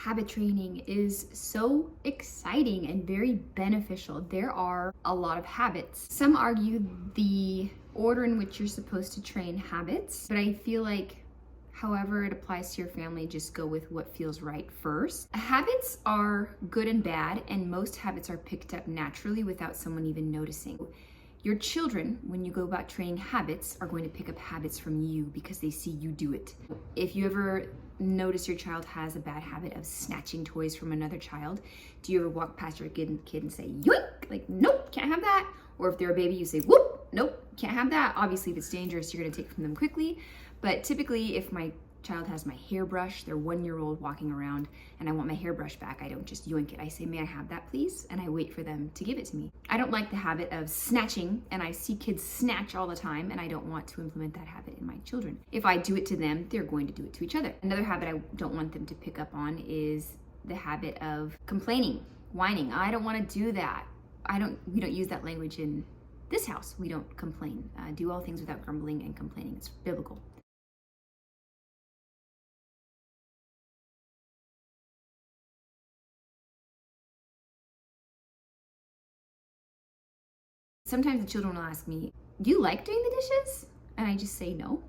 Habit training is so exciting and very beneficial. There are a lot of habits. Some argue the order in which you're supposed to train habits, but I feel like however it applies to your family, just go with what feels right first. Habits are good and bad, and most habits are picked up naturally without someone even noticing. Your children, when you go about training habits, are going to pick up habits from you because they see you do it. If you ever notice your child has a bad habit of snatching toys from another child, do you ever walk past your kid and say, yoink, like, nope, can't have that? Or if they're a baby, you say, whoop, nope, can't have that. Obviously, if it's dangerous, you're gonna take it from them quickly. But typically, if my child has my hairbrush, they're 1 year old walking around, and I want my hairbrush back, I don't just yoink it. I say, may I have that please? And I wait for them to give it to me. I don't like the habit of snatching, and I see kids snatch all the time, and I don't want to implement that habit in my children. If I do it to them, they're going to do it to each other. Another habit I don't want them to pick up on is the habit of complaining, whining. I don't want to do that. We don't use that language in this house. We don't complain. Do all things without grumbling and complaining. It's biblical. Sometimes the children will ask me, do you like doing the dishes? And I just say no.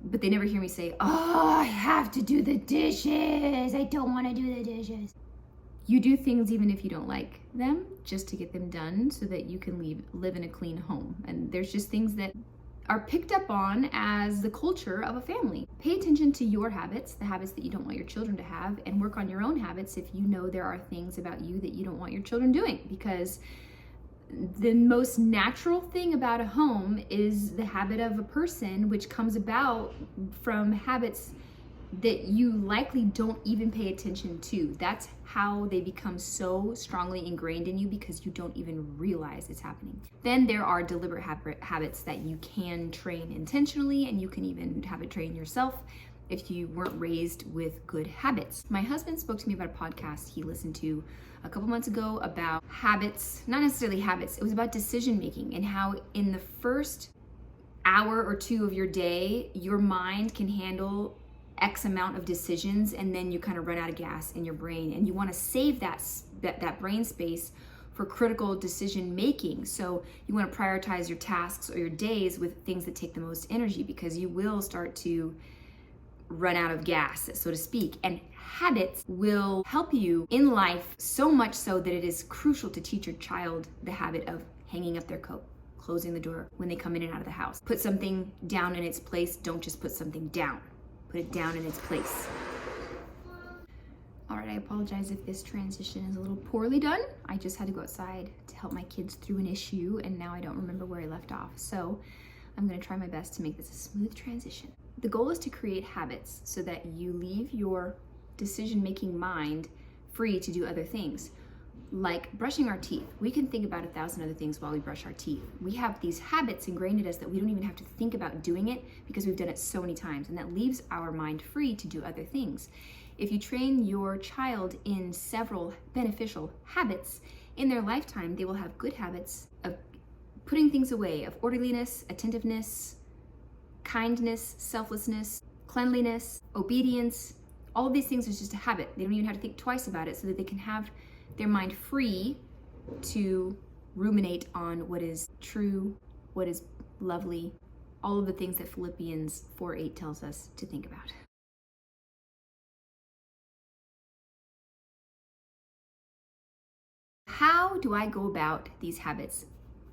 But they never hear me say, oh, I have to do the dishes. I don't want to do the dishes. You do things even if you don't like them, just to get them done so that you can live in a clean home. And there's just things that are picked up on as the culture of a family. Pay attention to your habits, the habits that you don't want your children to have, and work on your own habits if you know there are things about you that you don't want your children doing. Because the most natural thing about a home is the habit of a person, which comes about from habits that you likely don't even pay attention to. That's how they become so strongly ingrained in you because you don't even realize it's happening. Then there are deliberate habits that you can train intentionally, and you can even habit train yourself if you weren't raised with good habits. My husband spoke to me about a podcast he listened to a couple months ago about habits, not necessarily habits, it was about decision making and how in the first hour or two of your day, your mind can handle X amount of decisions, and then you kind of run out of gas in your brain, and you want to save that brain space for critical decision making. So you want to prioritize your tasks or your days with things that take the most energy, because you will start to run out of gas, so to speak. And habits will help you in life so much so that it is crucial to teach your child the habit of hanging up their coat, closing the door when they come in and out of the house. Put something down in its place. Don't just put something down. Put it down in its place. All right, I apologize if this transition is a little poorly done. I just had to go outside to help my kids through an issue, and now I don't remember where I left off. So I'm gonna try my best to make this a smooth transition. The goal is to create habits so that you leave your decision-making mind free to do other things. Like brushing our teeth. We can think about 1,000 other things while we brush our teeth. We have these habits ingrained in us that we don't even have to think about doing it because we've done it so many times, and that leaves our mind free to do other things. If you train your child in several beneficial habits, in their lifetime, they will have good habits of putting things away, of orderliness, attentiveness, kindness, selflessness, cleanliness, obedience. All of these things is just a habit. They don't even have to think twice about it, so that they can have their mind free to ruminate on what is true, what is lovely, all of the things that Philippians 4:8 tells us to think about. How do I go about these habits?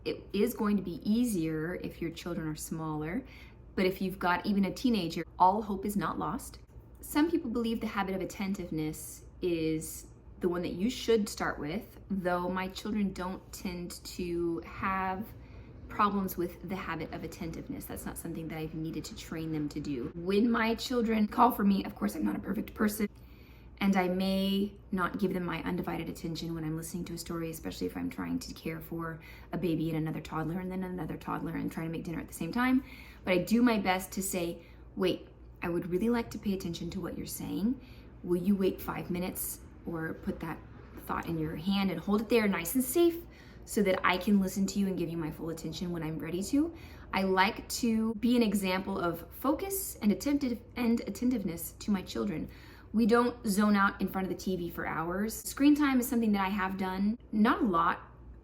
It is going to be easier if your children are smaller, but if you've got even a teenager, all hope is not lost. Some people believe the habit of attentiveness is the one that you should start with, though my children don't tend to have problems with the habit of attentiveness. That's not something that I've needed to train them to do. When my children call for me, of course, I'm not a perfect person, and I may not give them my undivided attention when I'm listening to a story, especially if I'm trying to care for a baby and another toddler and then another toddler and trying to make dinner at the same time. But I do my best to say, wait, I would really like to pay attention to what you're saying. Will you wait 5 minutes? Or put that thought in your hand and hold it there nice and safe so that I can listen to you and give you my full attention when I'm ready to. I like to be an example of focus and attentiveness to my children. We don't zone out in front of the TV for hours. Screen time is something that I have done, not a lot,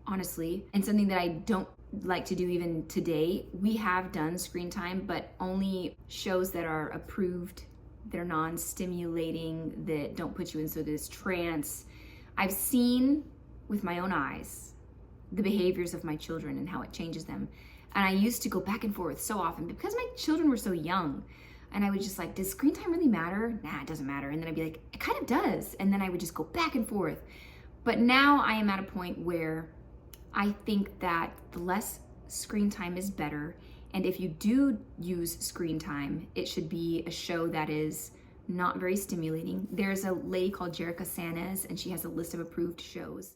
honestly, and something that I don't like to do even today. We have done screen time, but only shows that are approved, that are non-stimulating, that don't put you into this trance. I've seen with my own eyes the behaviors of my children and how it changes them. And I used to go back and forth so often because my children were so young. And I would just like, does screen time really matter? Nah, it doesn't matter. And then I'd be like, it kind of does. And then I would just go back and forth. But now I am at a point where I think that the less screen time is better. And if you do use screen time, it should be a show that is not very stimulating. There's a lady called Jerica Sanes, and she has a list of approved shows.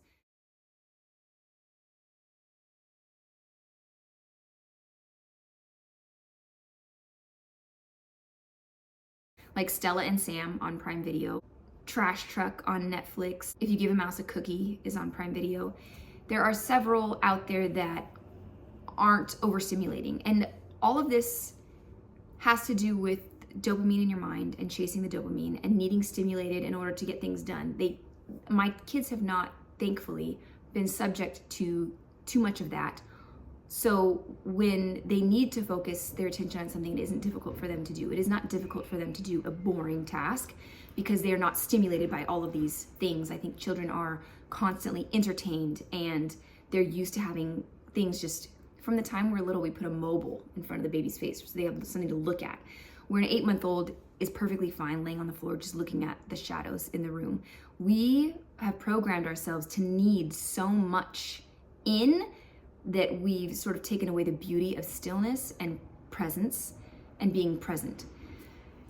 Like Stella and Sam on Prime Video. Trash Truck on Netflix. If You Give a Mouse a Cookie is on Prime Video. There are several out there that aren't overstimulating. And all of this has to do with dopamine in your mind and chasing the dopamine and needing stimulated in order to get things done. My kids have not, thankfully, been subject to too much of that. So when they need to focus their attention on something, it isn't difficult for them to do. It is not difficult for them to do a boring task because they are not stimulated by all of these things. I think children are constantly entertained and they're used to having things just from the time we're little. We put a mobile in front of the baby's face so they have something to look at. Where an 8-month-old is perfectly fine laying on the floor just looking at the shadows in the room. We have programmed ourselves to need so much in that we've sort of taken away the beauty of stillness and presence and being present.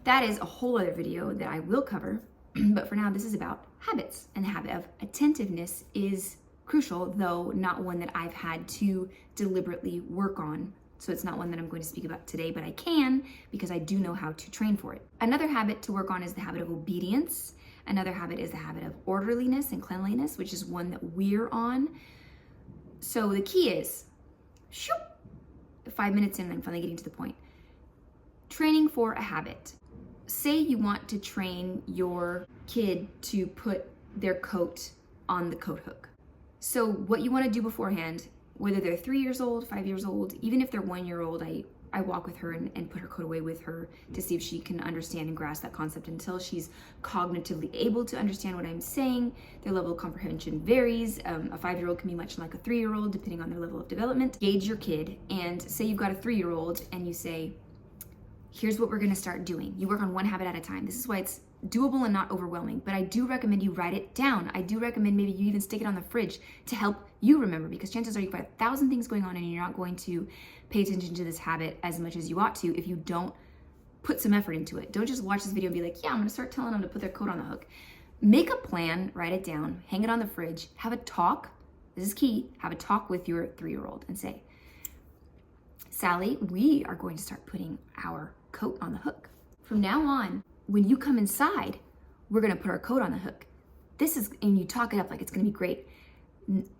That is a whole other video that I will cover, but for now this is about habits, and the habit of attentiveness is crucial, though not one that I've had to deliberately work on. So it's not one that I'm going to speak about today, but I can because I do know how to train for it. Another habit to work on is the habit of obedience. Another habit is the habit of orderliness and cleanliness, which is one that we're on. So the key is, 5 minutes in, I'm finally getting to the point. Training for a habit. Say you want to train your kid to put their coat on the coat hook. So what you want to do beforehand, whether they're 3 years old, 5 years old, even if they're 1 year old, I walk with her and put her coat away with her to see if she can understand and grasp that concept until she's cognitively able to understand what I'm saying. Their level of comprehension varies. A 5-year-old can be much like a 3-year-old depending on their level of development. Gauge your kid and say you've got a 3-year-old and you say, here's what we're gonna start doing. You work on one habit at a time. This is why it's doable and not overwhelming, but I do recommend you write it down. I do recommend maybe you even stick it on the fridge to help you remember, because chances are you've got 1,000 things going on and you're not going to pay attention to this habit as much as you ought to if you don't put some effort into it. Don't just watch this video and be like, yeah, I'm gonna start telling them to put their coat on the hook. Make a plan, write it down, hang it on the fridge, have a talk. This is key. Have a talk with your 3-year-old and say, Sally, we are going to start putting our coat on the hook. From now on, when you come inside, we're gonna put our coat on the hook. And you talk it up like it's gonna be great.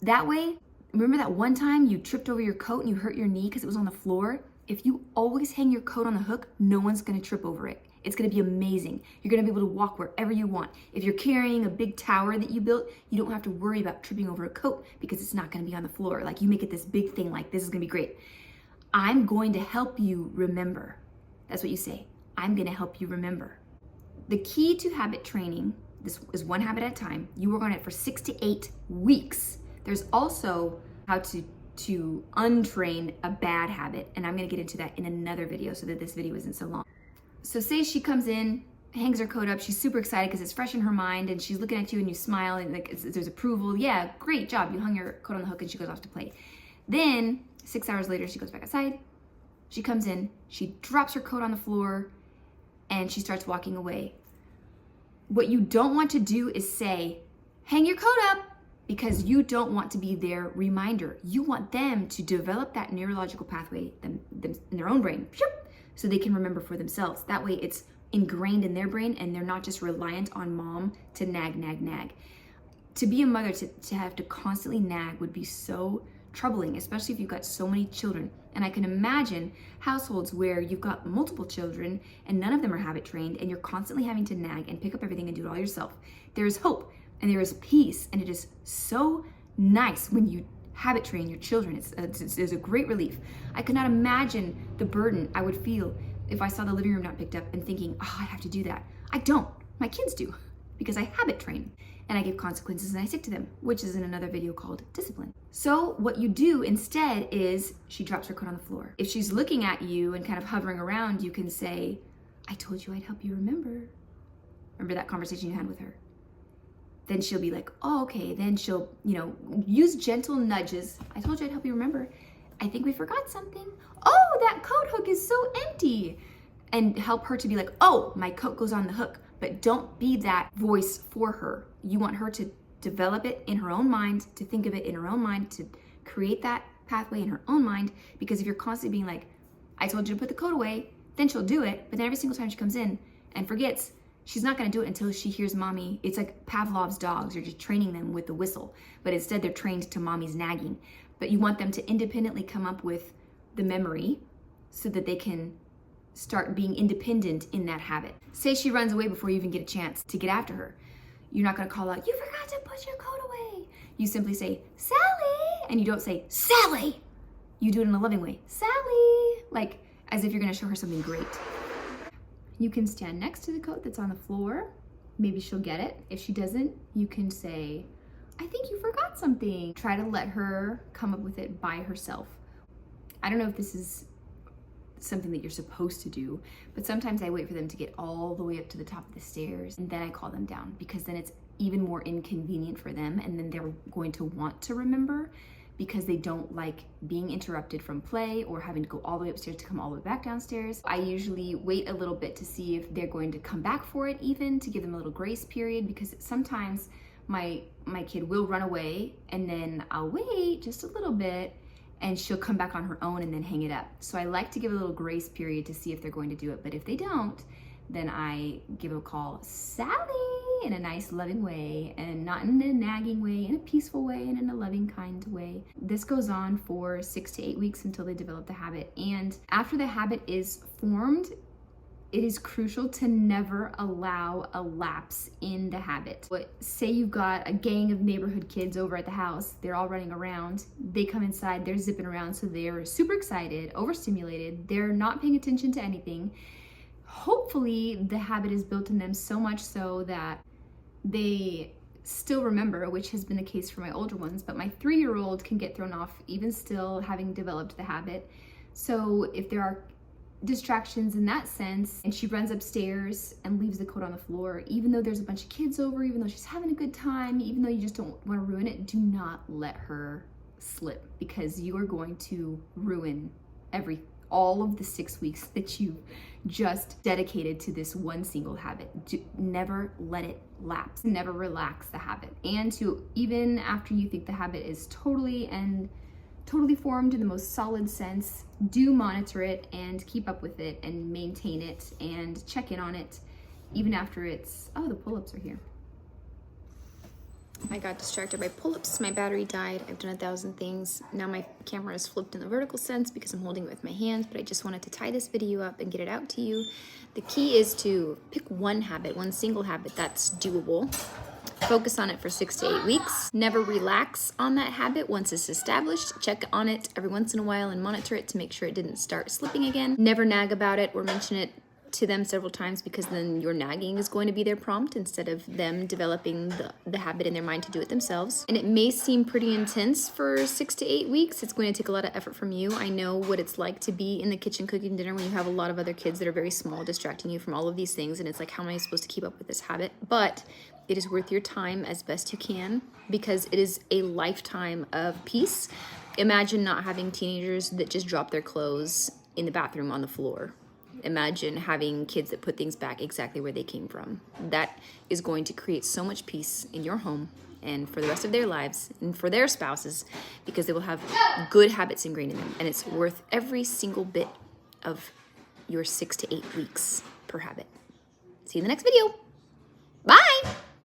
That way, remember that one time you tripped over your coat and you hurt your knee because it was on the floor? If you always hang your coat on the hook, no one's gonna trip over it. It's gonna be amazing. You're gonna be able to walk wherever you want. If you're carrying a big tower that you built, you don't have to worry about tripping over a coat because it's not gonna be on the floor. Like, you make it this big thing, like this is gonna be great. I'm going to help you remember. That's what you say. I'm gonna help you remember. The key to habit training, this is one habit at a time. You work on it for 6 to 8 weeks. There's also how to untrain a bad habit, and I'm gonna get into that in another video so that this video isn't so long. So say she comes in, hangs her coat up, she's super excited because it's fresh in her mind, and she's looking at you and you smile and like there's approval. Yeah, great job, you hung your coat on the hook, and she goes off to play. Then 6 hours later, she goes back outside, she comes in, she drops her coat on the floor, and she starts walking away. What you don't want to do is say, hang your coat up, because you don't want to be their reminder. You want them to develop that neurological pathway in their own brain, so they can remember for themselves. That way it's ingrained in their brain and they're not just reliant on mom to nag, nag, nag. To be a mother, to have to constantly nag would be so troubling, especially if you've got so many children. And I can imagine households where you've got multiple children and none of them are habit trained and you're constantly having to nag and pick up everything and do it all yourself. There is hope and there is peace, and it is so nice when you habit train your children. It's a great relief. I could not imagine the burden I would feel if I saw the living room not picked up and thinking, oh, I have to do that. I don't. My kids do, because I habit train and I give consequences and I stick to them, which is in another video called discipline. So what you do instead is she drops her coat on the floor. If she's looking at you and kind of hovering around, you can say, I told you I'd help you remember. Remember that conversation you had with her? Then she'll be like, oh, okay. Then she'll, use gentle nudges. I told you I'd help you remember. I think we forgot something. Oh, that coat hook is so empty. And help her to be like, oh, my coat goes on the hook. But don't be that voice for her. You want her to develop it in her own mind, to think of it in her own mind, to create that pathway in her own mind. Because if you're constantly being like, I told you to put the coat away, then she'll do it. But then every single time she comes in and forgets, she's not gonna do it until she hears mommy. It's like Pavlov's dogs. You're just training them with the whistle, but instead they're trained to mommy's nagging. But you want them to independently come up with the memory so that they can start being independent in that habit. Say she runs away before you even get a chance to get after her. You're not gonna call out, you forgot to put your coat away. You simply say, Sally, and you don't say, Sally. You do it in a loving way, Sally, like as if you're gonna show her something great. You can stand next to the coat that's on the floor. Maybe she'll get it. If she doesn't, you can say, I think you forgot something. Try to let her come up with it by herself. I don't know if this is something that you're supposed to do, but sometimes I wait for them to get all the way up to the top of the stairs and then I call them down, because then it's even more inconvenient for them, and then they're going to want to remember because they don't like being interrupted from play or having to go all the way upstairs to come all the way back downstairs. I usually wait a little bit to see if they're going to come back for it, even to give them a little grace period, because sometimes my kid will run away and then I'll wait just a little bit and she'll come back on her own and then hang it up. So I like to give a little grace period to see if they're going to do it. But if they don't, then I give a call, Sally, in a nice loving way, and not in a nagging way, in a peaceful way, and in a loving, kind way. This goes on for 6 to 8 weeks until they develop the habit. And after the habit is formed, it is crucial to never allow a lapse in the habit. Say you've got a gang of neighborhood kids over at the house, they're all running around, they come inside, they're zipping around, so they're super excited, overstimulated, they're not paying attention to anything. Hopefully the habit is built in them so much so that they still remember, which has been the case for my older ones, but my 3-year-old can get thrown off even still having developed the habit. So if there are distractions in that sense, and she runs upstairs and leaves the coat on the floor, even though there's a bunch of kids over, even though she's having a good time, even though you just don't want to ruin it, do not let her slip, because you are going to ruin all of the 6 weeks that you've just dedicated to this one single habit. Never let it lapse. Never relax the habit. And even after you think the habit is totally formed in the most solid sense, do monitor it and keep up with it and maintain it and check in on it even after it's, oh, the pull-ups are here. I got distracted by pull-ups. My battery died. I've done 1,000 things. Now my camera is flipped in the vertical sense because I'm holding it with my hands, but I just wanted to tie this video up and get it out to you. The key is to pick one habit, one single habit that's doable. Focus on it for 6 to 8 weeks. Never relax on that habit once it's established. Check on it every once in a while and monitor it to make sure it didn't start slipping again. Never nag about it or mention it to them several times, because then your nagging is going to be their prompt instead of them developing the habit in their mind to do it themselves. And it may seem pretty intense for 6 to 8 weeks. It's going to take a lot of effort from you. I know what it's like to be in the kitchen cooking dinner when you have a lot of other kids that are very small distracting you from all of these things, and it's like, how am I supposed to keep up with this habit? But it is worth your time as best you can, because it is a lifetime of peace. Imagine not having teenagers that just drop their clothes in the bathroom on the floor. Imagine having kids that put things back exactly where they came from. That is going to create so much peace in your home and for the rest of their lives and for their spouses, because they will have good habits ingrained in them. And it's worth every single bit of your 6 to 8 weeks per habit. See you in the next video. Bye!